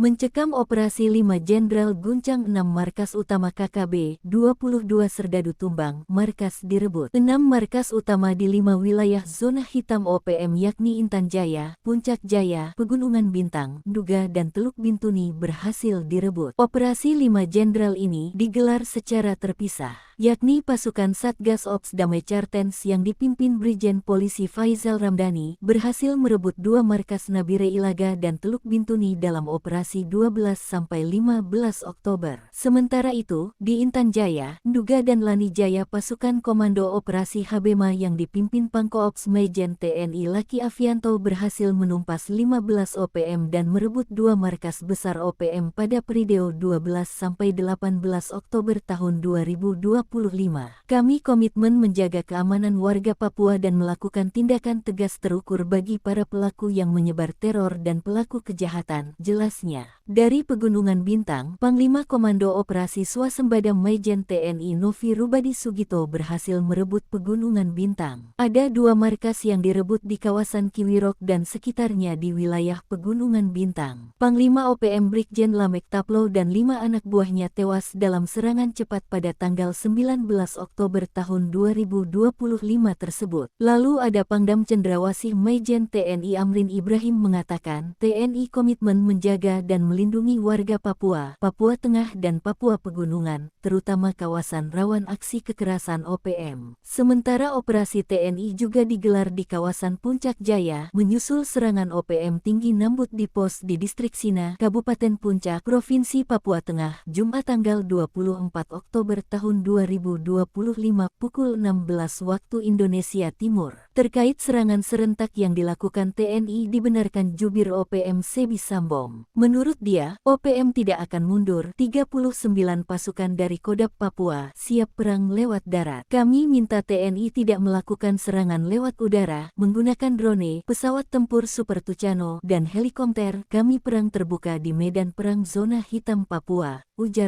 Mencekam operasi 5 Jenderal guncang 6 markas utama KKB, 22 serdadu tumbang, markas direbut. 6 markas utama di 5 wilayah zona hitam OPM yakni Intan Jaya, Puncak Jaya, Pegunungan Bintang, Nduga dan Teluk Bintuni berhasil direbut. Operasi 5 Jenderal ini digelar secara terpisah, yakni pasukan Satgas Ops Damai Cartens yang dipimpin Brigjen Polisi Faizal Ramdhani berhasil merebut 2 markas Nabire Ilaga dan Teluk Bintuni dalam operasi 12-15 Oktober. Sementara itu, di Intan Jaya, Nduga dan Lani Jaya pasukan Komando Operasi Habema yang dipimpin Pangkoops Majen TNI Laki Afianto berhasil menumpas 15 OPM dan merebut 2 markas besar OPM pada periode 12-18 Oktober tahun 2025. Kami komitmen menjaga keamanan warga Papua dan melakukan tindakan tegas terukur bagi para pelaku yang menyebar teror dan pelaku kejahatan, jelasnya. Dari Pegunungan Bintang, Panglima Komando Operasi Swasembada Majen TNI Novi Rubadi Sugito berhasil merebut Pegunungan Bintang. Ada 2 markas yang direbut di kawasan Kiwirok dan sekitarnya di wilayah Pegunungan Bintang. Panglima OPM Brigjen Lamek Taplo dan 5 anak buahnya tewas dalam serangan cepat pada tanggal 19 Oktober tahun 2025 tersebut. Lalu ada Pangdam Cendrawasih Majen TNI Amrin Ibrahim mengatakan, TNI komitmen menjaga dan melindungi warga Papua, Papua Tengah dan Papua Pegunungan, terutama kawasan rawan aksi kekerasan OPM. Sementara operasi TNI juga digelar di kawasan Puncak Jaya, menyusul serangan OPM tinggi Nambut di pos di Distrik Sina, Kabupaten Puncak, Provinsi Papua Tengah, Jumat tanggal 24 Oktober tahun 2025 pukul 16 waktu Indonesia Timur. Terkait serangan serentak yang dilakukan TNI dibenarkan jubir OPM Sebi Sambom. Menurut dia, OPM tidak akan mundur. 39 pasukan dari Kodam Papua siap perang lewat darat. Kami minta TNI tidak melakukan serangan lewat udara, menggunakan drone, pesawat tempur Super Tucano, dan helikopter. Kami perang terbuka di medan perang zona hitam Papua, ujar